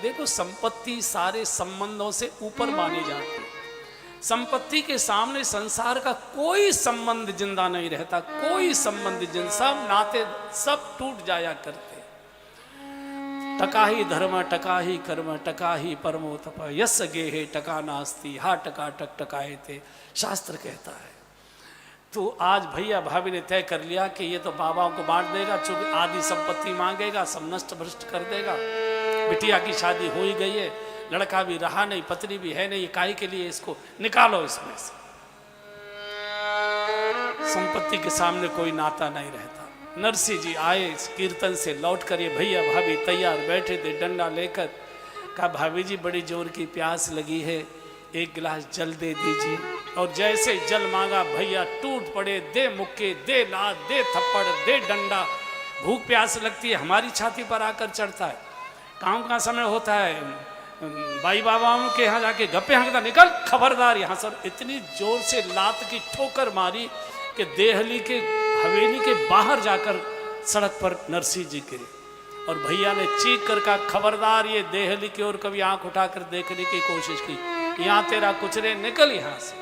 देखो संपत्ति सारे संबंधों से ऊपर मानी जाती है। संपत्ति के सामने संसार का कोई संबंध जिंदा नहीं रहता, कोई संबंध जिंदा, सब नाते सब टूट जाया करते। टका ही धर्म टका ही कर्म टका ही परमो तप यस गेहे टका नास्ती हा टका टक टकाए थे, शास्त्र कहता है। तो आज भैया भाभी ने तय कर लिया कि ये तो बाबाओं को बांट देगा, चूंकि आधी संपत्ति मांगेगा, सब नष्ट भ्रष्ट कर देगा। बिटिया की शादी हो ही गई है, लड़का भी रहा नहीं, पत्नी भी है नहीं, काहे के लिए इसको निकालो इसमें से। संपत्ति के सामने कोई नाता नहीं रहता। नरसिंह जी आए कीर्तन से लौट कर, ये भैया भाभी तैयार बैठे थे डंडा लेकर। कहा भाभी जी बड़ी जोर की प्यास लगी है, एक गिलास जल दे दीजिए। और जैसे जल मांगा भैया टूट पड़े, दे मुक्के, दे लात, दे थप्पड़, दे डंडा। भूख प्यास लगती है हमारी छाती पर आकर चढ़ता है। काम का समय होता है, बाई बाबाओं के यहाँ जाके गप्पे हाँकता, निकल खबरदार यहाँ सर। इतनी जोर से लात की ठोकर मारी कि देहली के हवेली के बाहर जाकर सड़क पर नरसिंह जी गिरे। और भैया ने चीख कर कहा खबरदार, ये देहली की ओर कभी आंख उठाकर देखने की कोशिश की, यहाँ तेरा कुचरे, निकल यहाँ से।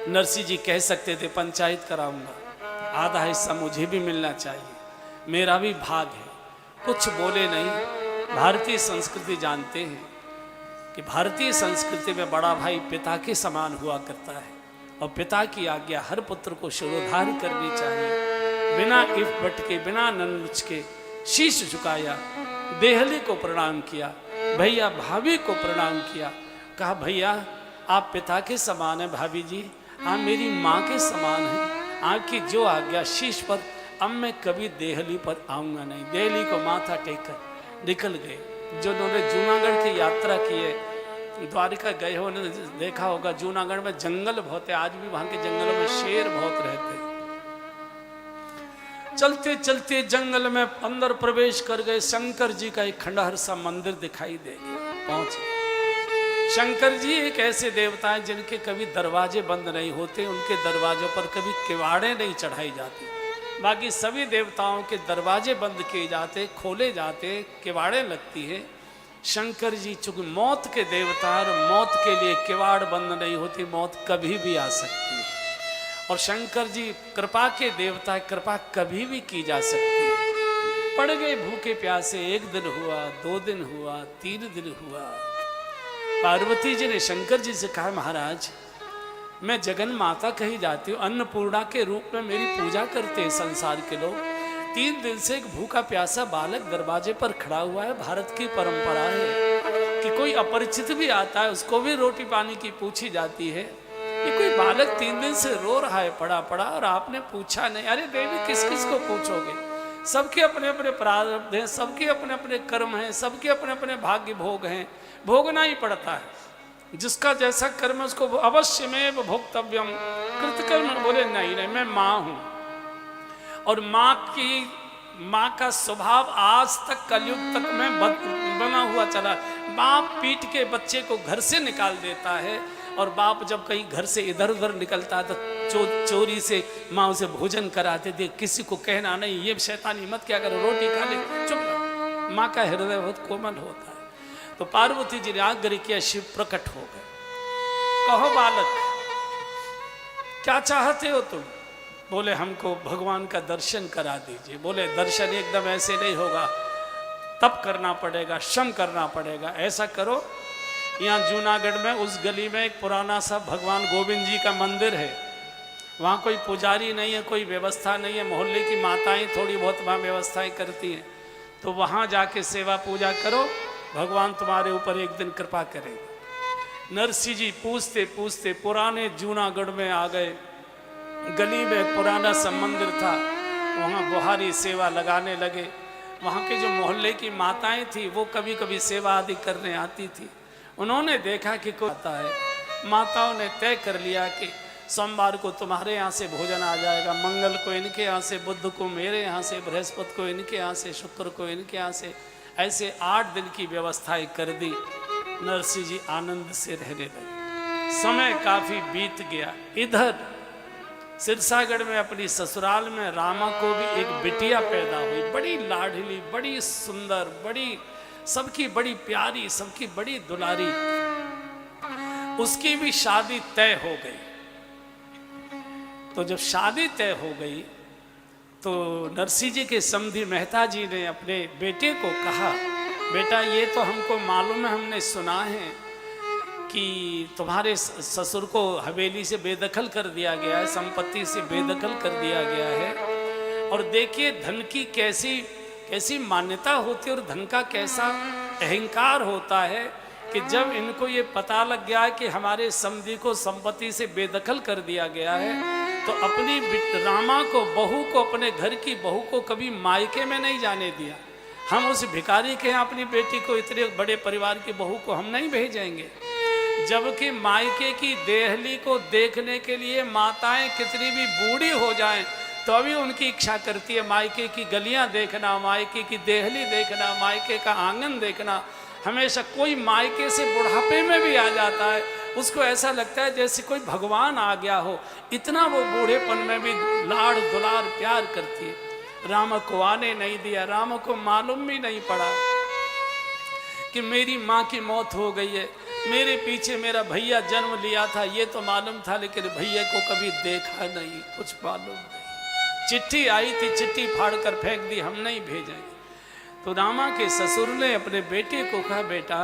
नरसिंह जी कह सकते थे पंचायत कराऊंगा, आधा हिस्सा मुझे भी मिलना चाहिए, मेरा भी भाग है। कुछ बोले नहीं। भारतीय संस्कृति जानते हैं कि भारतीय संस्कृति में बड़ा भाई पिता के समान हुआ करता है, और पिता की आज्ञा हर पुत्र को शिरोधार्य करनी चाहिए। बिना इफ बट के, बिना ननुच के शीश झुकाया, देहली को प्रणाम किया, भैया भाभी को प्रणाम किया। कहा भैया आप पिता के समान है, भाभी जी आप मेरी माँ के समान हैं, आपकी जो आज्ञा शीश पर। अब मैं कभी देहली पर आऊँगा नहीं। देहली को माथा टेककर निकल गए। जो उन्होंने जूनागढ़ की यात्रा की है, द्वारिका गए हो, उन्होंने देखा होगा जूनागढ़ में जंगल बहुत है, आज भी वहाँ के जंगलों में शेर बहुत रहते हैं। चलते चलते जंगल में अंदर प्रवेश कर गए। शंकर जी का एक खंडहर सा मंदिर दिखाई दे गया। पहुंचे। शंकर जी एक ऐसे देवता हैं जिनके कभी दरवाजे बंद नहीं होते, उनके दरवाजों पर कभी किवाड़े नहीं चढ़ाई जाती। बाकी सभी देवताओं के दरवाजे बंद किए जाते, खोले जाते, किवाड़े लगती है। शंकर जी चूंकि मौत के देवता और मौत के लिए किवाड़ बंद नहीं होती, मौत कभी भी आ सकती है। और शंकर जी कृपा के देवता, कृपा कभी भी की जा सकती है। पड़ गए भूखे प्यासे, एक दिन हुआ, 2 दिन हुआ, 3 दिन हुआ। पार्वती जी ने शंकर जी से कहा महाराज मैं जगन माता कही जाती हूँ, अन्नपूर्णा के रूप में मेरी पूजा करते हैं संसार के लोग। 3 दिन से एक भूखा प्यासा बालक दरवाजे पर खड़ा हुआ है। भारत की परंपरा है कि कोई अपरिचित भी आता है उसको भी रोटी पानी की पूछी जाती है। ये कोई बालक 3 दिन से रो रहा है पड़ा पड़ा, और आपने पूछा नहीं। अरे देवी किस किस को पूछोगे, सबके अपने अपने प्रारब्ध हैं, सबके अपने अपने कर्म हैं, सबके अपने अपने भाग्य भोग हैं, भोगना ही पड़ता है। जिसका जैसा कर्म है उसको अवश्य में भोक्तव्यम। कृतकर्म बोले नहीं नहीं मैं माँ हूँ, और माँ का स्वभाव आज तक कलयुग तक में बना हुआ चला। बाप पीट के बच्चे को घर से निकाल देता है, और बाप जब कहीं घर से इधर उधर निकलता है तो चोरी से माँ उसे भोजन कराते थे। किसी को कहना नहीं ये शैतानी मत क्या करो, रोटी खा ले, चुप। माँ का हृदय बहुत कोमल होता है। तो पार्वती जी ने आग्रह किया, शिव प्रकट हो गए। कहो बालक क्या चाहते हो तुम? बोले हमको भगवान का दर्शन करा दीजिए। बोले दर्शन एकदम ऐसे नहीं होगा, तप करना पड़ेगा, श्रम करना पड़ेगा। ऐसा करो, यहाँ जूनागढ़ में उस गली में एक पुराना सा भगवान गोविंद जी का मंदिर है। वहाँ कोई पुजारी नहीं है, कोई व्यवस्था नहीं है, मोहल्ले की माताएं थोड़ी बहुत वहाँ व्यवस्थाएं करती हैं। तो वहाँ जाके सेवा पूजा करो, भगवान तुम्हारे ऊपर एक दिन कृपा करेंगे। नरसिंह जी पूछते पूछते पुराने जूनागढ़ में आ गए। गली में पुराना सा मंदिर था, वहाँ बुहारी सेवा लगाने लगे। वहाँ के जो मोहल्ले की माताएं थी वो कभी कभी सेवा आदि करने आती थी। उन्होंने देखा कि कोई आता है, माताओं ने तय कर लिया कि सोमवार को तुम्हारे यहाँ से भोजन आ जाएगा, मंगल को इनके यहाँ से, बुध को मेरे यहाँ से, बृहस्पति को इनके यहाँ से, शुक्र को इनके यहाँ से। ऐसे 8 दिन की व्यवस्थाएं कर दी। नरसिंह जी आनंद से रहने लगे। समय काफी बीत गया। इधर सिरसागढ़ में अपनी ससुराल में रामा को भी एक बिटिया पैदा हुई, बड़ी लाडली, बड़ी सुंदर, बड़ी सबकी बड़ी प्यारी, सबकी बड़ी दुलारी, उसकी भी शादी तय हो गई। तो जब शादी तय हो गई तो नरसिंह जी के समधी मेहता जी ने अपने बेटे को कहा, बेटा ये तो हमको मालूम है, हमने सुना है कि तुम्हारे ससुर को हवेली से बेदखल कर दिया गया है, संपत्ति से बेदखल कर दिया गया है, और देखिए धन की कैसी कैसी मान्यता होती है और धन का कैसा अहंकार होता है कि जब इनको ये पता लग गया है कि हमारे समधी को संपत्ति से बेदखल कर दिया गया है, तो अपनी रामा को, बहू को, अपने घर की बहू को कभी मायके में नहीं जाने दिया। हम उस भिखारी के यहाँ अपनी बेटी को, इतने बड़े परिवार की बहू को हम नहीं भेजेंगे, जबकि मायके की देहली को देखने के लिए माताएं कितनी भी बूढ़ी हो जाएं तो अभी उनकी इच्छा करती है मायके की गलियां देखना, मायके की देहली देखना, मायके का आंगन देखना। हमेशा कोई मायके से बुढ़ापे में भी आ जाता है, उसको ऐसा लगता है जैसे कोई भगवान आ गया हो, इतना वो बूढ़ेपन में भी लाड़ दुलार प्यार करती है। राम को आने नहीं दिया, राम को मालूम भी नहीं पड़ा कि मेरी माँ की मौत हो गई है, मेरे पीछे मेरा भैया जन्म लिया था ये तो मालूम था, लेकिन भैया को कभी देखा नहीं, कुछ मालूम नहीं। चिट्ठी आई थी, चिट्ठी फाड़ कर फेंक दी, हम नहीं भेजेंगे। तो रामा के ससुर ने अपने बेटे को कहा, बेटा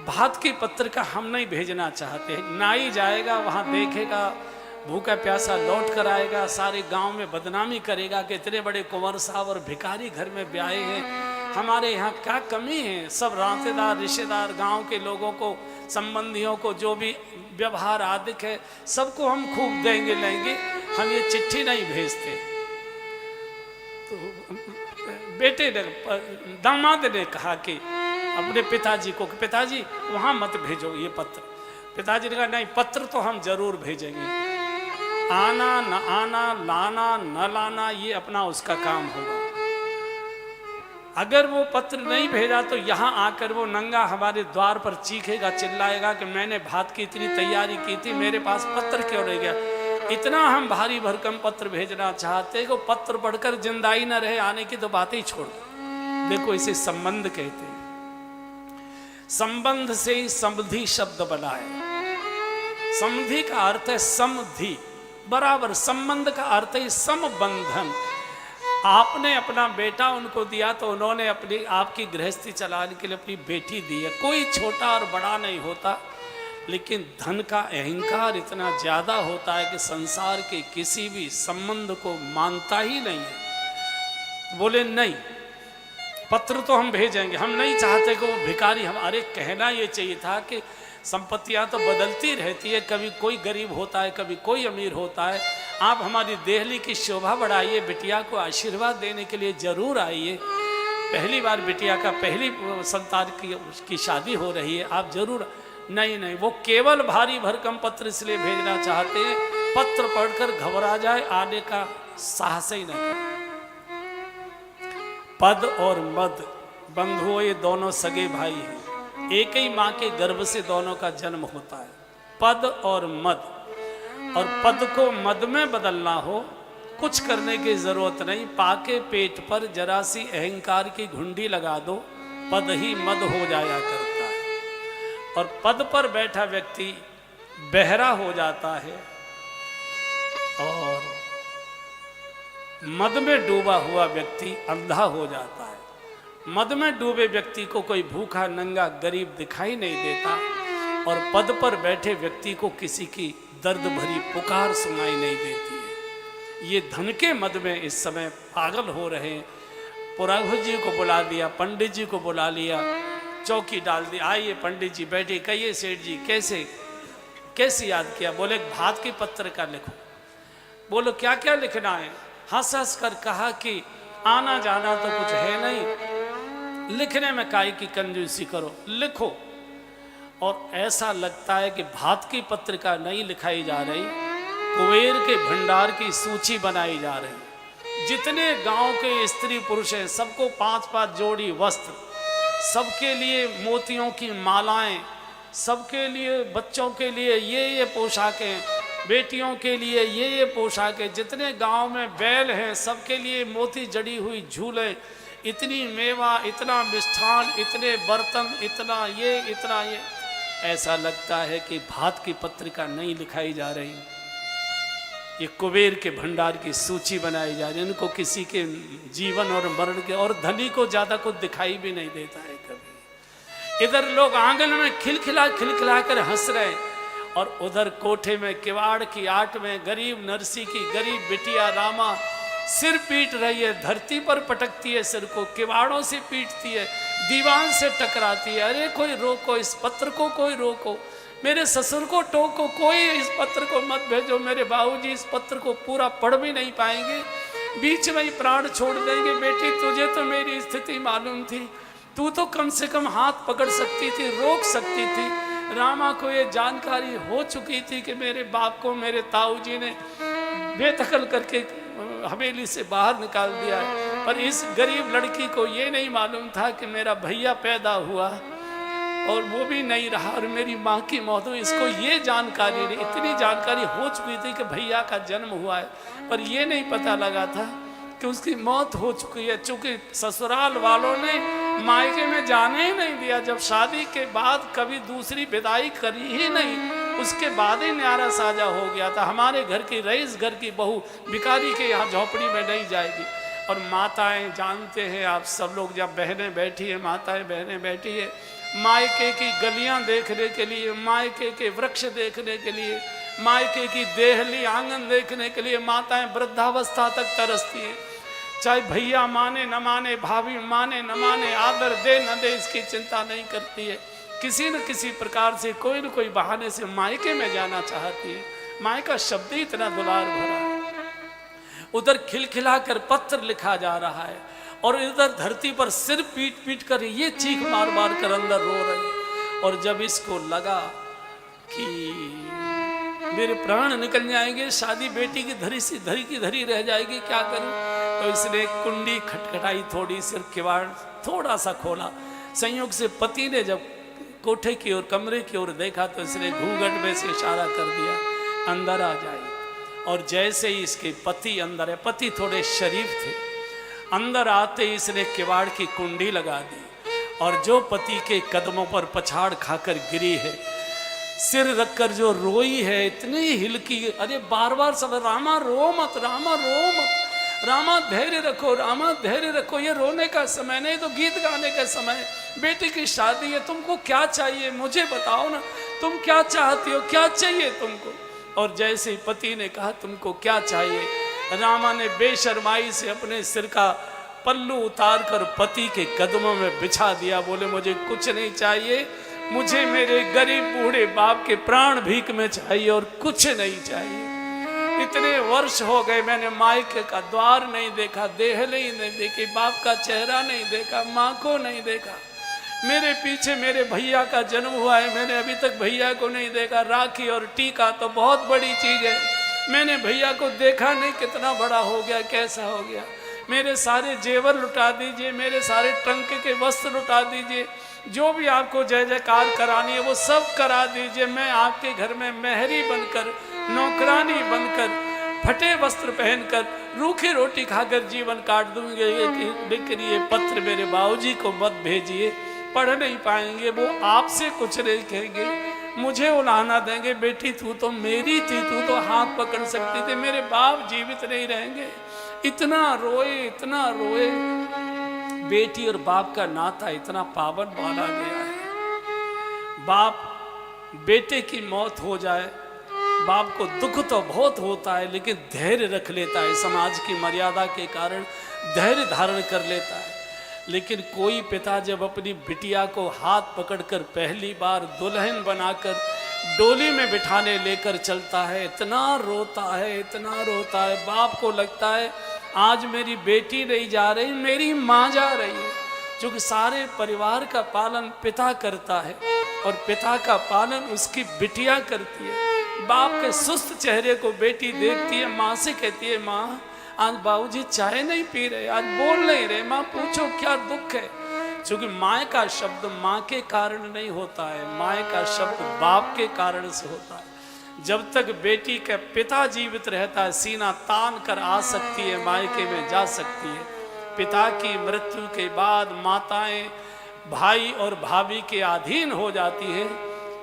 भात की पत्र का हम नहीं भेजना चाहते, नाई जाएगा वहां देखेगा, भूखा प्यासा लौट कर आएगा, सारे गांव में बदनामी करेगा कि इतने बड़े कुंवर साहब और भिखारी घर में ब्याहे हैं, हमारे यहाँ क्या कमी है। सब रातेदार रिश्तेदार गांव के लोगों को, संबंधियों को जो भी व्यवहार आदिक है सबको हम खूब देंगे लेंगे, हम ये चिट्ठी नहीं भेजते। तो बेटे ने, दामाद ने कहा कि अपने पिताजी को, पिताजी वहाँ मत भेजो ये पत्र। पिताजी ने कहा नहीं, पत्र तो हम जरूर भेजेंगे, आना न आना, लाना न लाना ये अपना उसका काम होगा। अगर वो पत्र नहीं भेजा तो यहाँ आकर वो नंगा हमारे द्वार पर चीखेगा, चिल्लाएगा कि मैंने भात की इतनी तैयारी की थी, मेरे पास पत्र क्यों रह गया। इतना हम भारी भरकम पत्र भेजना चाहते कि पत्र पढ़कर जिंदा ही न रहे, आने की तो बात ही छोड़ दो। देखो इसे संबंध कहते हैं, संबंध से ही समधि शब्द बना है। समधि का अर्थ है समधि, बराबर। संबंध का अर्थ है समबंधन। आपने अपना बेटा उनको दिया तो उन्होंने अपनी आपकी गृहस्थी चलाने के लिए अपनी बेटी दी है। कोई छोटा और बड़ा नहीं होता, लेकिन धन का अहंकार इतना ज़्यादा होता है कि संसार के किसी भी संबंध को मानता ही नहीं है। बोले नहीं, पत्र तो हम भेजेंगे, हम नहीं चाहते कि वो भिखारी हमारे, कहना ये चाहिए था कि संपत्तियां तो बदलती रहती है, कभी कोई गरीब होता है, कभी कोई अमीर होता है। आप हमारी देहली की शोभा बढ़ाइए, बिटिया को आशीर्वाद देने के लिए जरूर आइए। पहली बार बिटिया का पहली संतान की शादी हो रही है, आप जरूर। नहीं नहीं, वो केवल भारी भरकम पत्र इसलिए भेजना चाहते हैं, पत्र पढ़कर घबरा जाए, आने का साहस ही न करे। पद और मद बंधुओं, ये दोनों सगे भाई हैं, एक ही माँ के गर्भ से दोनों का जन्म होता है। पद और मद, और पद को मद में बदलना हो, कुछ करने की जरूरत नहीं, पाके पेट पर जरा सी अहंकार की घुंडी लगा दो, पद ही मद हो जाया करता है। और पद पर बैठा व्यक्ति बहरा हो जाता है, और मद में डूबा हुआ व्यक्ति अंधा हो जाता है। मद में डूबे व्यक्ति को कोई भूखा नंगा गरीब दिखाई नहीं देता, और पद पर बैठे व्यक्ति को किसी की दर्द भरी पुकार सुनाई नहीं देती है। ये धन के मद में इस समय पागल हो रहे हैं। पुरोहित जी को बुला दिया, पंडित जी को बुला लिया, चौकी डाल दी, आइए पंडित जी बैठे, कहिए सेठ जी कैसे याद किया। बोले भात की पत्र का लिखो। बोलो क्या क्या लिखना है। हंस हंस कर कहा कि आना जाना तो कुछ है नहीं, लिखने में काई की कंजूसी करो, लिखो। और ऐसा लगता है कि भात की पत्रिका नहीं लिखाई जा रही, कुबेर के भंडार की सूची बनाई जा रही। जितने गांव के स्त्री पुरुष हैं सबको 5-5 जोड़ी वस्त्र, सबके लिए मोतियों की मालाएं, सबके लिए, बच्चों के लिए ये पोशाकें, बेटियों के लिए ये पोशाकें, जितने गांव में बैल हैं सबके लिए मोती जड़ी हुई झूले, इतनी मेवा, इतना मिष्ठान, इतने बर्तन, इतना ये, ऐसा लगता है कि भात की पत्रिका नहीं लिखाई जा रही, ये कुबेर के भंडार की सूची बनाई जा रही है। इनको किसी के जीवन और मरण के, और धनी को ज्यादा कुछ दिखाई भी नहीं देता है कभी। इधर लोग आंगन में खिलखिला कर हंस रहे हैं, और उधर कोठे में किवाड़ की आट में गरीब नरसी की गरीब बिटिया रामा सिर पीट रही है, धरती पर पटकती है सिर को, किवाड़ों से पीटती है, दीवान से टकराती है। अरे कोई रोको इस पत्र को, कोई रोको, मेरे ससुर को टोको, कोई इस पत्र को मत भेजो, मेरे बाबूजी इस पत्र को पूरा पढ़ भी नहीं पाएंगे, बीच में ही प्राण छोड़ देंगे। बेटी तुझे तो मेरी स्थिति मालूम थी, तू तो कम से कम हाथ पकड़ सकती थी, रोक सकती थी। रामा को ये जानकारी हो चुकी थी कि मेरे बाप को मेरे ताऊजी ने बेदखल करके हवेली से बाहर निकाल दिया है, पर इस गरीब लड़की को ये नहीं मालूम था कि मेरा भैया पैदा हुआ और वो भी नहीं रहा, और मेरी माँ की मौत हुई। इसको ये जानकारी नहीं, इतनी जानकारी हो चुकी थी कि भैया का जन्म हुआ है, पर ये नहीं पता लगा था कि उसकी मौत हो चुकी है। चूंकि ससुराल वालों ने मायके में जाने ही नहीं दिया, जब शादी के बाद कभी दूसरी विदाई करी ही नहीं, उसके बाद ही न्यारा साजा हो गया था। हमारे घर की रईस घर की बहू भिखारी के यहाँ झोपड़ी में नहीं जाएगी। और माताएं जानते हैं आप सब लोग, जब बहनें बैठी है, माताएं बहनें बैठी है, मायके की गलियां देखने के लिए, मायके के वृक्ष देखने के लिए, मायके की देहली आंगन देखने के लिए माताएं वृद्धावस्था तक तरसती हैं। चाहे भैया माने न माने, भाभी माने न माने, आदर दे न दे, इसकी चिंता नहीं करती है। किसी न किसी प्रकार से कोई न कोई बहाने से मायके में जाना चाहती है। मायका शब्द ही इतना दुलार भरा है। उधर खिलखिला कर पत्र लिखा जा रहा है, और इधर धरती पर सिर पीट पीट कर ये चीख मार मार कर अंदर रो रही है। और जब इसको लगा कि मेरे प्राण निकल जाएंगे, शादी बेटी की धरी की धरी रह जाएगी, क्या करूं, तो इसने कुंडी खटखटाई, थोड़ी सिर किवाड़ थोड़ा सा खोला। संयोग से पति ने जब कोठे की ओर, कमरे की ओर देखा, तो इसने घूंघट में से इशारा कर दिया अंदर आ जाए। और जैसे ही इसके पति अंदर है, पति थोड़े शरीफ थे, अंदर आते ही इसने किवाड़ की कुंडी लगा दी, और जो पति के कदमों पर पछाड़ खाकर गिरी है, सिर रखकर जो रोई है, इतनी हिलकी, अरे बार बार सब रामा रो मत, रामा रो मत, रामा धैर्य रखो, रामा धैर्य रखो, ये रोने का समय नहीं तो गीत गाने का समय, बेटी की शादी है, तुमको क्या चाहिए मुझे बताओ ना, तुम क्या चाहती हो, क्या चाहिए तुमको। और जैसे ही पति ने कहा तुमको क्या चाहिए, रामा ने बेशर्माई से अपने सिर का पल्लू उतार कर पति के कदमों में बिछा दिया। बोले मुझे कुछ नहीं चाहिए, मुझे मेरे गरीब बूढ़े बाप के प्राण भीख में चाहिए और कुछ नहीं चाहिए। इतने वर्ष हो गए मैंने मायके का द्वार नहीं देखा, देहली नहीं देखी, बाप का चेहरा नहीं देखा, माँ को नहीं देखा। मेरे पीछे मेरे भैया का जन्म हुआ है, मैंने अभी तक भैया को नहीं देखा। राखी और टीका तो बहुत बड़ी चीज है, मैंने भैया को देखा नहीं, कितना बड़ा हो गया, कैसा हो गया। मेरे सारे जेवर लुटा दीजिए, मेरे सारे टंक के वस्त्र लुटा दीजिए, जो भी आपको जय जयकार करानी है वो सब करा दीजिए। मैं आपके घर में मेहरी बनकर, नौकरानी बनकर, फटे वस्त्र पहनकर, रूखी रोटी खाकर जीवन काट दूंगे। लेकिन ये पत्र मेरे बाबूजी को मत भेजिए, पढ़ नहीं पाएंगे, वो आपसे कुछ नहीं कहेंगे, मुझे उलाहना देंगे, बेटी तू तो मेरी थी, तू तो हाथ पकड़ सकती थी, मेरे बाप जीवित नहीं रहेंगे। इतना रोए, इतना रोए। बेटी और बाप का नाता इतना पावन माना गया है। बाप बेटे की मौत हो जाए, बाप को दुख तो बहुत होता है, लेकिन धैर्य रख लेता है, समाज की मर्यादा के कारण धैर्य धारण कर लेता है। लेकिन कोई पिता जब अपनी बिटिया को हाथ पकड़कर पहली बार दुल्हन बनाकर डोली में बिठाने लेकर चलता है, इतना रोता है, इतना रोता है। बाप को लगता है आज मेरी बेटी नहीं जा रही, मेरी माँ जा रही है। क्योंकि सारे परिवार का पालन पिता करता है और पिता का पालन उसकी बिटिया करती है। बाप के सुस्त चेहरे को बेटी देखती है, माँ से कहती है, माँ आज बाबूजी चाय नहीं पी रहे, आज बोल नहीं रहे, माँ पूछो क्या दुख है। क्योंकि माँ का शब्द माँ के कारण नहीं होता है, माँ का शब्द बाप के कारण से होता है। जब तक बेटी का पिता जीवित रहता है, सीना तान कर आ सकती है, मायके में जा सकती है। पिता की मृत्यु के बाद माताएं भाई और भाभी के अधीन हो जाती है,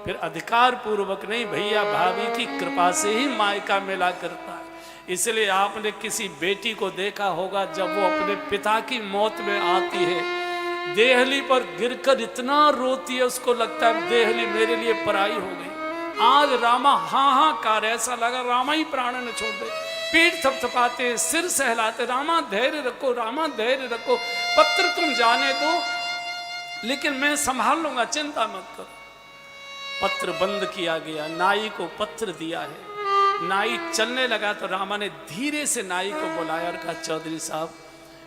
फिर अधिकार पूर्वक नहीं, भैया भाभी की कृपा से ही मायका मिला करता है। इसलिए आपने किसी बेटी को देखा होगा, जब वो अपने पिता की मौत में आती है, देहली पर गिरकर इतना रोती है, उसको लगता है देहली मेरे लिए पराई हो गई। आज रामा हाहाकार, ऐसा लगा रामा ही प्राण न छोड़ दे। पीठ थपथपाते, सिर सहलाते, रामा धैर्य रखो, रामा धैर्य रखो, पत्र तुम जाने दो लेकिन मैं संभाल लूंगा, चिंता मत करो। पत्र बंद किया गया, नाई को पत्र दिया है। नाई चलने लगा तो रामा ने धीरे से नाई को बुलाया और कहा, चौधरी साहब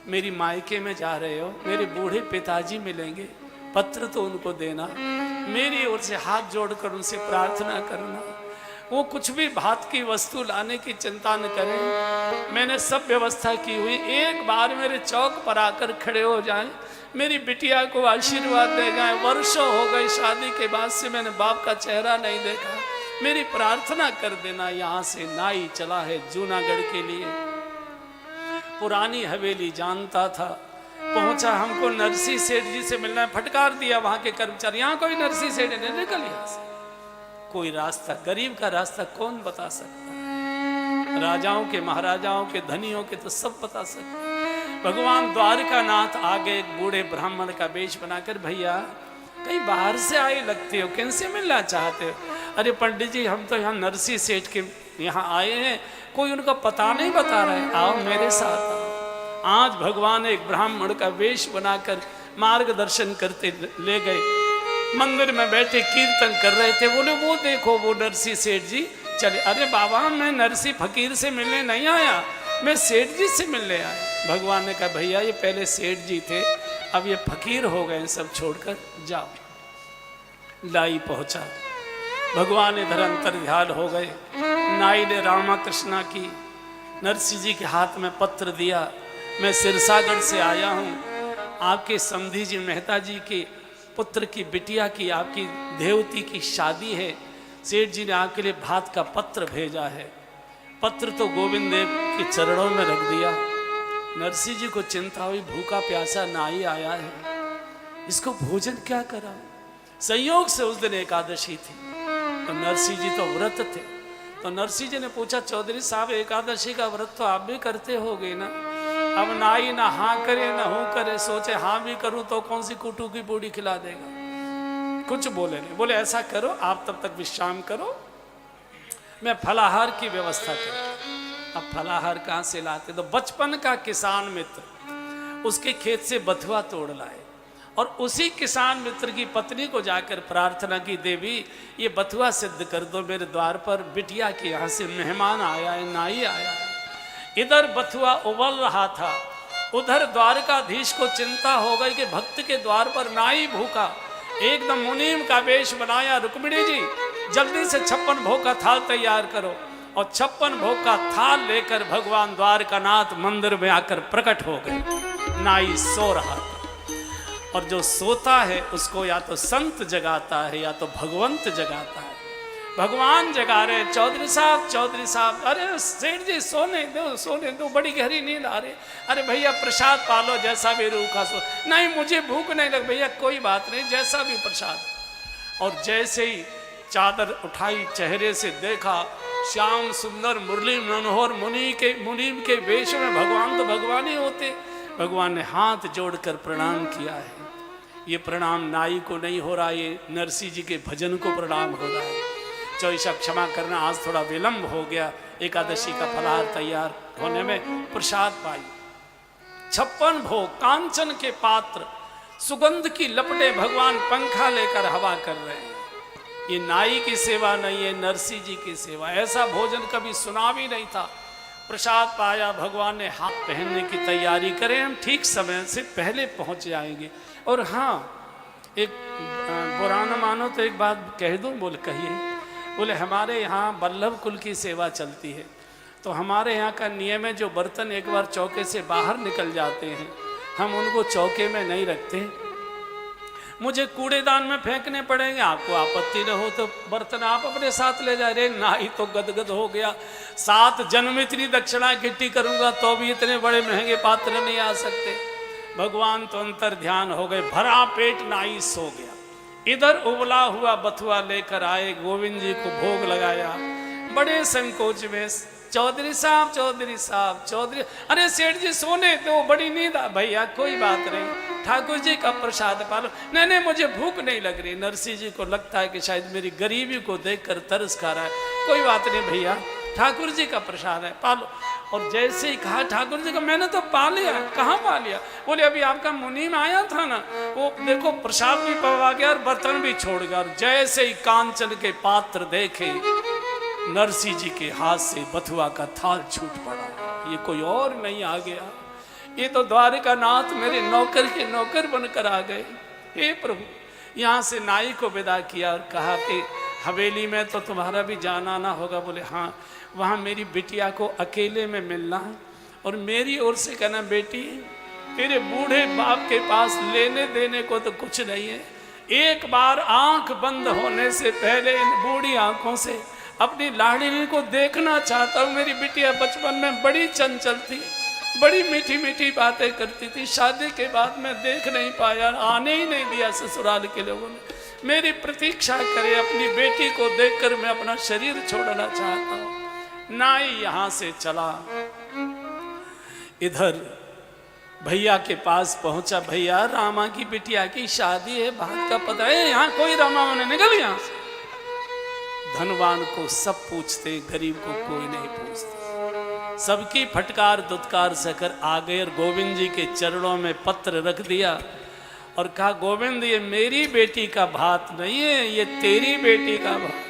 मेरी मायके में जा रहे हो, मेरे बूढ़े पिताजी मिलेंगे, पत्र तो उनको देना, मेरी ओर से हाथ जोड़कर उनसे प्रार्थना करना, वो कुछ भी भात की वस्तु लाने की चिंता न करें, मैंने सब व्यवस्था की हुई, एक बार मेरे चौक पर आकर खड़े हो जाएं, मेरी बिटिया को आशीर्वाद दे जाएं। वर्षों हो गए शादी के बाद से मैंने बाप का चेहरा नहीं देखा, मेरी प्रार्थना कर देना। यहाँ से नाई चला है जूनागढ़ के लिए, पुरानी हवेली जानता था, पहुंचा, हमको नरसी सेठ जी से मिलना है, फटकार दिया वहां के कर्मचारी, यहाँ कोई नरसी सेठ नहीं, निकल यहाँ से। कोई रास्ता, गरीब का रास्ता कौन बता सकता है? राजाओं के, महाराजाओं के, धनियों के तो सब बता सकते हैं। भगवान द्वारका नाथ आगे एक बूढ़े ब्राह्मण का वेश बनाकर, भैया कहीं बाहर से आए लगते हो, किनसे मिलना चाहते हो? अरे पंडित जी हम तो यहाँ नरसी सेठ के यहाँ आए हैं, कोई उनका पता नहीं बता रहे, आओ मेरे साथ आओ। आज भगवान एक ब्राह्मण का वेश बनाकर मार्गदर्शन करते ले गए, मंदिर में बैठे कीर्तन कर रहे थे, बोले वो देखो वो नरसी सेठ जी चले। अरे बाबा मैं नरसी फकीर से मिलने नहीं आया, मैं सेठ जी से मिलने आया। भगवान ने कहा भैया ये पहले सेठ जी थे, अब ये फकीर हो गए, सब छोड़कर जाओ। लाई पहुंचा, भगवान इधर अंतर ध्यान हो गए। नाई ने रामा कृष्णा की नरसिंह जी के हाथ में पत्र दिया, मैं सिरसागढ़ से आया हूँ, आपके समधी जी मेहता जी के पुत्र की बिटिया की, आपकी देवती की शादी है, सेठ जी ने आपके लिए भात का पत्र भेजा है। पत्र तो गोविंद देव के चरणों में रख दिया। नरसिंह जी को चिंता हुई, भूखा प्यासा नाई आया है, इसको भोजन क्या करा। संयोग से उस दिन एकादशी थी, तो नरसिंह जी तो व्रत थे, तो नरसिंह जी ने पूछा चौधरी साहब एकादशी का व्रत तो आप भी करते होगे ना। अब नाई ना हाँ करे ना हूँ करे, सोचे हाँ भी करूँ तो कौन सी कुटू की पूड़ी खिला देगा, कुछ बोले नहीं। बोले ऐसा करो आप तब तक विश्राम करो, मैं फलाहार की व्यवस्था करूँ। अब फलाहार कहाँ से लाते, तो बचपन का किसान मित्र उसके खेत से बथुआ तोड़ लाए, और उसी किसान मित्र की पत्नी को जाकर प्रार्थना की, देवी ये बथुआ सिद्ध कर दो मेरे द्वार पर, बिटिया के यहाँ से मेहमान आया है, नाई आया है। इधर बथुआ उबल रहा था, उधर द्वारकाधीश को चिंता हो गई कि भक्त के द्वार पर नाई भूखा, एकदम मुनीम का वेश बनाया, रुक्मिणी जी जल्दी से 56 भोग का थाल तैयार करो, और 56 भोग का थाल लेकर भगवान द्वारकानाथ मंदिर में आकर प्रकट हो गए। नाई सो रहा था, और जो सोता है उसको या तो संत जगाता है या तो भगवंत जगाता है। भगवान जगा रहे, चौधरी साहब, अरे सेठ जी सोने दो, बड़ी गहरी नींद आ रही। अरे भैया प्रसाद पालो, जैसा भी रूखा सो। नहीं मुझे भूख नहीं लग, भैया कोई बात नहीं, जैसा भी प्रसाद। और जैसे ही चादर उठाई, चेहरे से देखा, श्याम सुंदर मुरली मनोहर मुनीम के वेश में भगवान, तो भगवान ही होते। भगवान ने हाथ जोड़कर प्रणाम किया है। ये प्रणाम नाई को नहीं हो रहा, ये नरसिंह जी के भजन को प्रणाम हो रहा है। चौधरी साहब क्षमा करना, आज थोड़ा विलंब हो गया, एकादशी का फलाहार तैयार होने में। प्रसाद पाई, 56 भोग, कांचन के पात्र, सुगंध की लपटे, भगवान पंखा लेकर हवा कर रहे हैं। ये नाई की सेवा नहीं है, नरसिंह जी की सेवा। ऐसा भोजन कभी सुना भी नहीं था। प्रसाद पाया, भगवान ने हाथ पहनने की तैयारी करें, हम ठीक समय से पहले पहुंच जाएंगे। और हाँ, एक बुरा न मानो तो एक बात कह दूं, बोले कहिए। बोले हमारे यहाँ वल्लभ कुल की सेवा चलती है, तो हमारे यहाँ का नियम है जो बर्तन एक बार चौके से बाहर निकल जाते हैं, हम उनको चौके में नहीं रखते, मुझे कूड़ेदान में फेंकने पड़ेंगे। आपको आपत्ति न हो तो बर्तन आप अपने साथ ले जा रहे। नाई तो गदगद हो गया, 7 जन्म इतनी दक्षिणा इकट्ठी करूंगा तो भी इतने बड़े महंगे पात्र नहीं आ सकते। भगवान तो अंतर ध्यान हो गए, भरा पेट नाई सो गया। इधर उबला हुआ बथुआ लेकर आए, गोविंद जी को भोग लगाया। बड़े संकोच में, चौधरी साहब चौधरी साहब चौधरी, अरे सेठ जी सोने तो बड़ी नींद आ। भैया कोई बात नहीं, ठाकुर जी का प्रसाद पालो। नहीं नहीं मुझे भूख नहीं लग रही। नरसिंह जी को लगता है कि शायद मेरी गरीबी को देखकर तरस खा रहा है। कोई बात नहीं भैया, ठाकुर जी का प्रसाद है, पालो। और जैसे ही कहा ठाकुर जी का, मैंने तो पा लिया। कहाँ पा लिया? बोले अभी आपका मुनीम आया था ना, वो देखो प्रसाद भी पवा गया और बर्तन भी छोड़ गया। और जैसे ही कांचन के पात्र देखे, नरसिंह जी के हाथ से बथुआ का थाल छूट पड़ा। ये कोई और नहीं आ गया, ये तो द्वारिका नाथ मेरे नौकर के नौकर बनकर आ गए। हे प्रभु, यहाँ से नाई को विदा किया और कहा कि हवेली में तो तुम्हारा भी जाना ना होगा। बोले हाँ, वहाँ मेरी बिटिया को अकेले में मिलना है और मेरी ओर से कहना, बेटी तेरे बूढ़े बाप के पास लेने देने को तो कुछ नहीं है। एक बार आंख बंद होने से पहले इन बूढ़ी आंखों से अपनी लाडली को देखना चाहता हूँ। मेरी बिटिया बचपन में बड़ी चंचल थी, बड़ी मीठी मीठी बातें करती थी। शादी के बाद मैं देख नहीं पाया, आने ही नहीं दिया ससुराल के लोगों ने। मेरी प्रतीक्षा करे, अपनी बेटी को देखकर मैं अपना शरीर छोड़ना चाहता हूँ। नाई यहाँ से चला, इधर भैया के पास पहुंचा। भैया रामा की बिटिया की शादी है, बात का पता है? यहाँ कोई रामा ने निकल यहाँ से। धनवान को सब पूछते, गरीब को कोई नहीं पूछता। सबकी फटकार दुत्कार सहकर आ गए और गोविंद जी के चरणों में पत्र रख दिया और कहा, गोविंद ये मेरी बेटी का भात नहीं है, ये तेरी बेटी का भात।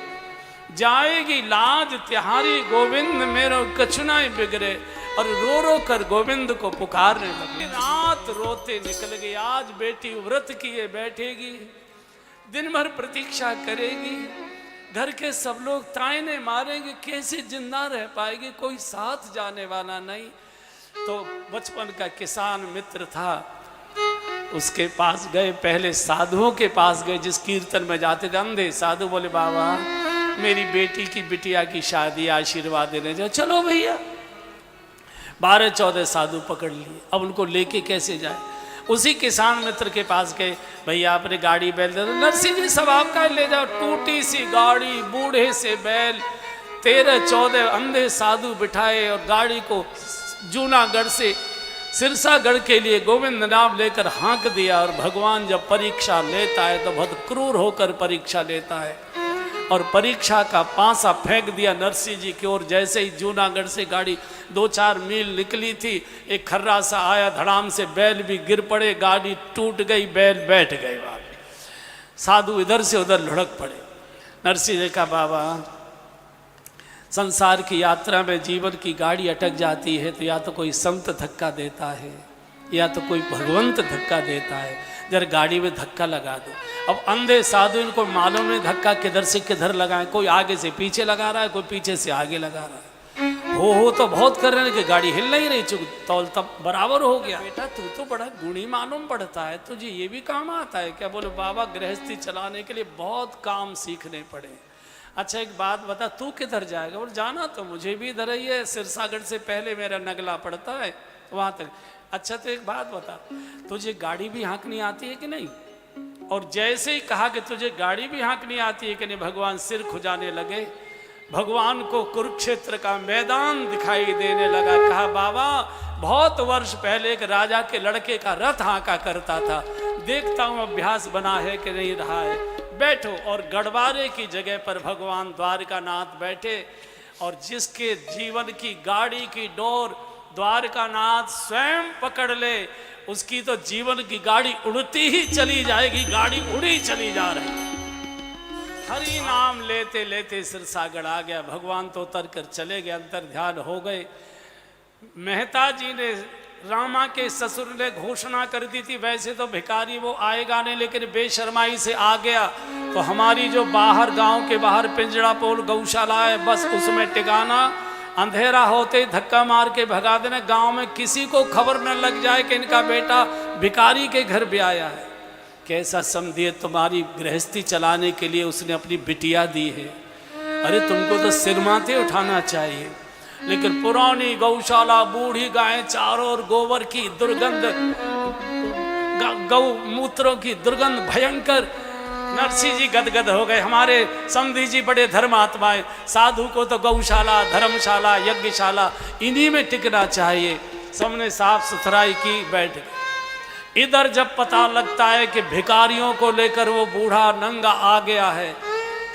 जाएगी लाज तिहारी गोविंद मेरो कछुना बिगड़े। और रो रो कर गोविंद को पुकारने लगे। रात रोते निकल गई। आज बेटी व्रत किए बैठेगी, दिन भर प्रतीक्षा करेगी, घर के सब लोग तायने मारेंगे, कैसे जिंदा रह पाएगी, कोई साथ जाने वाला नहीं। तो बचपन का किसान मित्र था, उसके पास गए। पहले साधुओं के पास गए, जिस कीर्तन में जाते थे अंधे साधु। बोले बाबा मेरी बेटी की बिटिया की शादी, आशीर्वाद देने जाओ। चलो भैया, 12-14 साधु पकड़ लिए। अब उनको लेके कैसे जाए? उसी किसान मित्र के पास गए। भैया अपनी गाड़ी बैल दे दो। नरसिंह जी सब आपका ले जाओ। टूटी सी गाड़ी, बूढ़े से बैल, 13-14 अंधे साधु बिठाए और गाड़ी को जूनागढ़ से सिरसागढ़ के लिए गोविंद नाम लेकर हाँक दिया। और भगवान जब परीक्षा लेता है तो बहुत क्रूर होकर परीक्षा लेता है। और परीक्षा का पासा फेंक दिया नरसिंह जी की ओर। जैसे ही जूनागढ़ से गाड़ी 2-4 मील निकली थी, एक खर्रा सा आया, धड़ाम से बैल भी गिर पड़े, गाड़ी टूट गई, बैल बैठ गए। साधु इधर से उधर लुढ़क पड़े। नरसिंह जी का बाबा, संसार की यात्रा में जीवन की गाड़ी अटक जाती है तो या तो कोई संत धक्का देता है या तो कोई भगवंत धक्का देता है। जरा गाड़ी में धक्का लगा दो। अब अंधे साधु, इनको मालूम नहीं धक्का किधर से किधर लगाएं। कोई आगे से पीछे लगा रहा है, कोई पीछे से आगे लगा रहा है। हो तो बहुत कर रहे हैं कि गाड़ी हिल नहीं रही। चुक तौल तब बराबर हो गया। बेटा तू तो बड़ा गुणी मालूम पड़ता है, तुझे ये भी काम आता है क्या? बोले बाबा गृहस्थी चलाने के लिए बहुत काम सीखने पड़े। अच्छा एक बात बता, तू किधर जाएगा? बोले जाना तो मुझे भी इधर ही है, सिरसागढ़ से पहले मेरा नगला पड़ता है वहाँ तक। अच्छा तो एक बात बता, तुझे गाड़ी भी हाँकनी आती है कि नहीं? और जैसे ही कहा कि तुझे गाड़ी भी हाँकनी आती है कि नहीं, भगवान सिर खुजाने लगे। भगवान को कुरुक्षेत्र का मैदान दिखाई देने लगा। कहा बाबा बहुत वर्ष पहले एक राजा के लड़के का रथ हाँका करता था, देखता हूँ अभ्यास बना है कि नहीं रहा है। बैठो। और गढ़वारे की जगह पर भगवान द्वारकानाथ बैठे। और जिसके जीवन की गाड़ी की डोर द्वारकानाथ स्वयं पकड़ ले, उसकी तो जीवन की गाड़ी उड़ती ही चली जाएगी। गाड़ी उड़ी चली जा रही। हरि नाम लेते लेते सिरसागढ़ आ गया। भगवान तो उतर कर चले गए, अंतर ध्यान हो गए। मेहता जी ने, रामा के ससुर ने घोषणा कर दी थी, वैसे तो भिखारी वो आएगा नहीं, लेकिन बेशर्माई से आ गया तो हमारी जो बाहर गांव के बाहर पिंजड़ा पोल गौशाला है, बस उसमें टिकाना। अंधेरा होते ही धक्का मार के भगा देना। गांव में किसी को खबर न लग जाए कि इनका बेटा भिखारी के घर भी आया है। कैसा समझिए, तुम्हारी गृहस्थी चलाने के लिए उसने अपनी बिटिया दी है। अरे तुमको तो सिर माथे उठाना चाहिए। लेकिन पुरानी गौशाला, बूढ़ी गायें चारों ओर, गोबर की दुर्गंध, गौ मूत्रों की दुर्गंध भयंकर। नरसिंह जी गदगद हो गए। हमारे समधी जी बड़े धर्मात्माएं, साधु को तो गौशाला, धर्मशाला, यज्ञशाला इन्हीं में टिकना चाहिए। सबने साफ सुथराई की, बैठ गए। इधर जब पता लगता है कि भिखारियों को लेकर वो बूढ़ा नंगा आ गया है,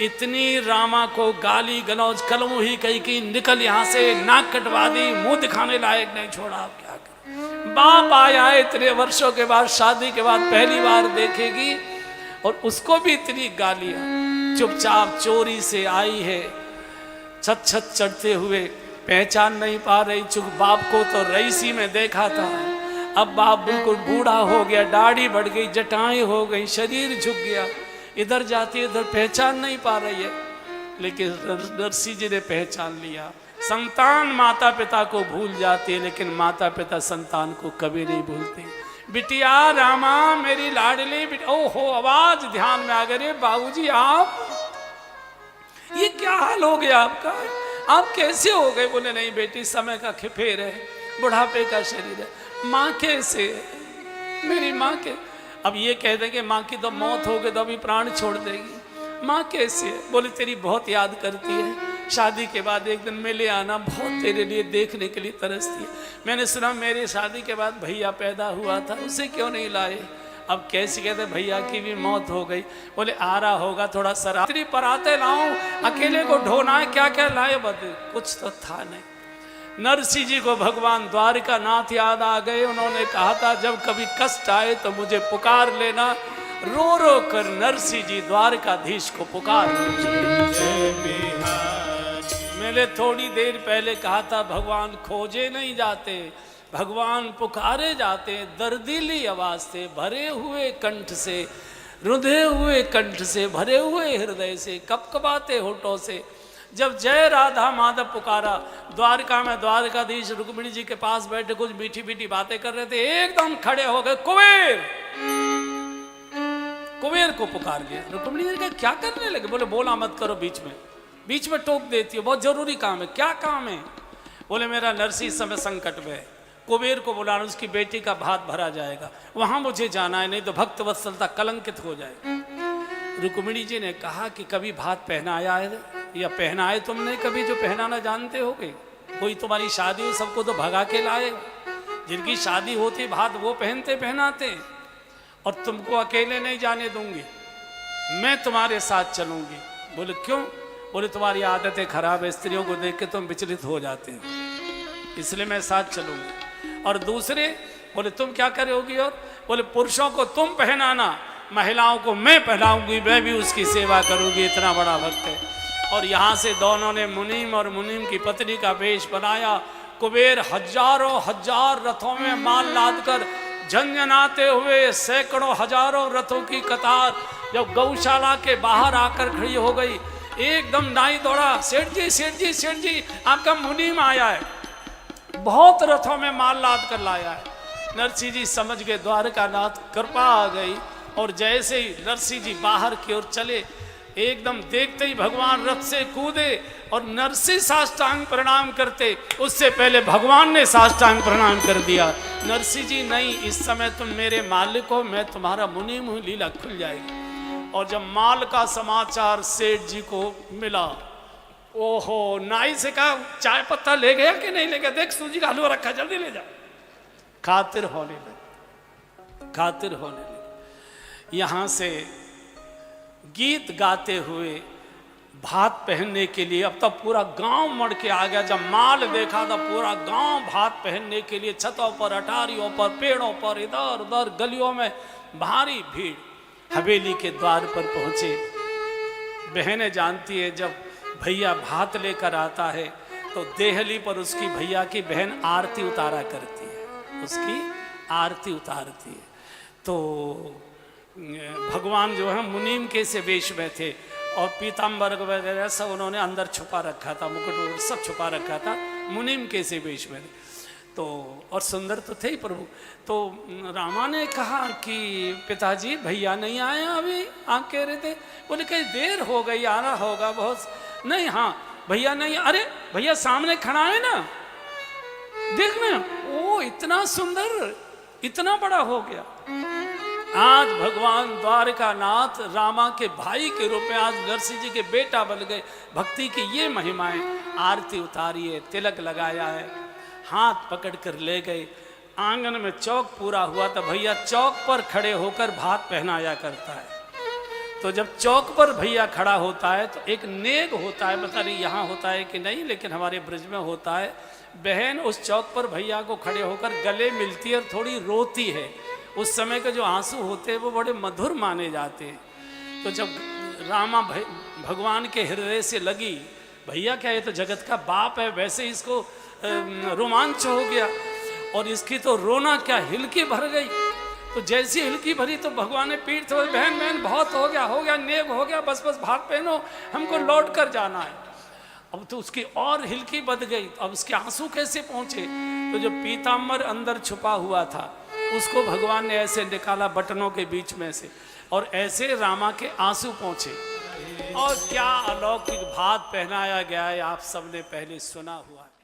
इतनी रामा को गाली गलौज कलमू ही कही कि निकल यहाँ से, नाक कटवा दी, मुंह दिखाने लायक नहीं छोड़ा। आप क्या करें? बाप आया है इतने वर्षों के बाद, शादी के बाद पहली बार देखेगी और उसको भी इतनी गालियां। चुपचाप चोरी से आई है, छत छत चढ़ते हुए, पहचान नहीं पा रही। चूंकि बाप को तो रईसी में देखा था, अब बाप बिल्कुल बूढ़ा हो गया, दाढ़ी बढ़ गई, जटाएं हो गई, शरीर झुक गया। इधर जाती इधर पहचान नहीं पा रही है, लेकिन नरसिंह जी ने पहचान लिया। संतान माता पिता को भूल जाती है, लेकिन माता पिता संतान को कभी नहीं भूलते। बिटिया रामा, मेरी लाडली बिटिया, ओहो आवाज ध्यान में आ गई। रे बाबूजी आप, ये क्या हाल हो गया आपका, आप कैसे हो गए? बोले नहीं बेटी, समय का खेफेर है, बुढ़ापे का शरीर है। माँ कैसे? मेरी माँ के, अब ये कह देंगे माँ की तो मौत हो गई तो अभी प्राण छोड़ देगी। माँ कैसे है? बोले तेरी बहुत याद करती है, शादी के बाद एक दिन मिले आना, बहुत तेरे लिए देखने के लिए तरसती है। मैंने सुना मेरी शादी के बाद भैया पैदा हुआ था, उसे क्यों नहीं लाए? अब कैसे कहते भैया की भी मौत हो गई। बोले आ रहा होगा थोड़ा सरात्री पर आते लाऊं, अकेले को ढोना है, क्या क्या लाए? बदले कुछ तो था नहीं। नरसिंह जी को भगवान द्वारिका नाथ याद आ गए। उन्होंने कहा था जब कभी कष्ट आए तो मुझे पुकार लेना। रो रो कर नरसिंह जी द्वारकाधीश को पुकार। मैंने थोड़ी देर पहले कहा था भगवान खोजे नहीं जाते, भगवान पुकारे जाते। दर्दीली आवाज से, भरे हुए कंठ से, रुधे हुए कंठ से, भरे हुए हृदय से, कपकपाते होठों से जब जय राधा माधव पुकारा। द्वारका में द्वारकाधीश रुक्मिणी जी के पास बैठे कुछ मीठी मीठी बातें कर रहे थे, एकदम खड़े हो गए। कुबेर, कुबेर को पुकार लिया। रुक्मिणी जी क्या करने लगे? बोले बोला मत करो, बीच में टोक देती हो, बहुत जरूरी काम है। क्या काम है? बोले मेरा नरसिंह समय संकट में है, कुबेर को बुलाना, उसकी बेटी का भात भरा जाएगा, वहां मुझे जाना है, नहीं तो भक्त वत्सलता कलंकित हो जाएगी। रुक्मिणी जी ने कहा कि कभी भात पहनाया है या पहनाए तुमने कभी जो पहनाना जानते होगे? कोई तुम्हारी शादी हो, सबको तो भगा के लाए। जिनकी शादी होती भात वो पहनते पहनाते, और तुमको अकेले नहीं जाने दूंगी, मैं तुम्हारे साथ चलूंगी। बोले क्यों? बोले तुम्हारी आदतें खराब है, स्त्रियों को देख के तुम विचलित हो जाते हो, इसलिए मैं साथ चलूंगी। और दूसरे बोले तुम क्या करोगी? और बोले पुरुषों को तुम पहनाना, महिलाओं को मैं पहनाऊंगी, मैं भी उसकी सेवा करूंगी, इतना बड़ा भक्त है। और यहाँ से दोनों ने मुनीम और मुनीम की पत्नी का वेश बनाया। कुबेर हजारों हजार रथों में माल लाद कर झंझनाते हुए, सैकड़ों हजारों रथों की कतार जब गौशाला के बाहर आकर खड़ी हो गई, एकदम नाई दौड़ा, सेठ जी सेठ जी सेठ जी आपका मुनीम आया है, बहुत रथों में माल लाद कर लाया है। नरसिंह जी समझ गए द्वारकानाथ कृपा आ गई, और जैसे ही नरसिंह जी बाहर की ओर चले, एकदम देखते ही भगवान रथ से कूदे और नरसिंह साष्टांग प्रणाम करते, उससे पहले भगवान ने साष्टांग प्रणाम कर दिया। नरसिंह जी नहीं, इस समय तुम मेरे मालिक हो, मैं तुम्हारा मुनीम हूं, लीला खुल जाएगी। और जब माल का समाचार सेठ जी को मिला, ओहो, नाई से कहा चाय पत्ता ले गया कि नहीं ले गया, देख सूजी का हलवा रखा, जल्दी ले जा। खातिर होने लगे, खातिर होने लगे। यहां से गीत गाते हुए भात पहनने के लिए, अब तक पूरा गांव मड़ के आ गया। जब माल देखा तो पूरा गांव भात पहनने के लिए छतों पर, अटारियों पर, पेड़ों पर, इधर उधर गलियों में भारी भीड़ हवेली के द्वार पर पहुंचे। बहनें जानती है जब भैया भात लेकर आता है तो देहली पर उसकी भैया की बहन आरती उतारा करती है, उसकी आरती उतारती है। तो भगवान जो है मुनीम के से वेश में थे, और पीताम्बर वगैरह सब उन्होंने अंदर छुपा रखा था, मुकुट सब छुपा रखा था, मुनीम के से वेश में। तो और सुंदर तो थे ही प्रभु। तो रामा ने कहा कि पिताजी भैया नहीं आए अभी, आप कह रहे थे। बोले कहीं देर हो गई, आना होगा बहुत। नहीं, हाँ भैया नहीं, अरे भैया सामने खड़ा है ना, देखना, ओ इतना सुंदर, इतना बड़ा हो गया। आज भगवान द्वारकानाथ रामा के भाई के रूप में आज नरसिंह जी के बेटा बन गए। भक्ति की ये महिमाएं। आरती उतारी है, तिलक लगाया है, हाथ पकड़ कर ले गए। आंगन में चौक पूरा हुआ तो भैया चौक पर खड़े होकर भात पहनाया करता है। तो जब चौक पर भैया खड़ा होता है तो एक नेग होता है, पता नहीं यहाँ होता है कि नहीं, लेकिन हमारे ब्रज में होता है। बहन उस चौक पर भैया को खड़े होकर गले मिलती है और थोड़ी रोती है। उस समय के जो आंसू होते हैं वो बड़े मधुर माने जाते हैं। तो जब रामा भगवान के हृदय से लगी, भैया क्या ये तो जगत का बाप है, वैसे इसको रोमांच हो गया और इसकी तो रोना क्या हिलकी भर गई। तो जैसी हिलकी भरी तो भगवान ने पीठ थोड़ी, बहन बहन बहुत हो गया नेक हो गया, बस बस भाग पहनो, हमको लौट कर जाना है। अब तो उसकी और हिलकी बद गई। अब उसके आंसू कैसे पहुंचे? तो जो पीताम्बर अंदर छुपा हुआ था उसको भगवान ने ऐसे निकाला बटनों के बीच में से, और ऐसे रामा के आंसू पहुंचे। और क्या अलौकिक भात पहनाया गया है, आप सबने पहले सुना हुआ है।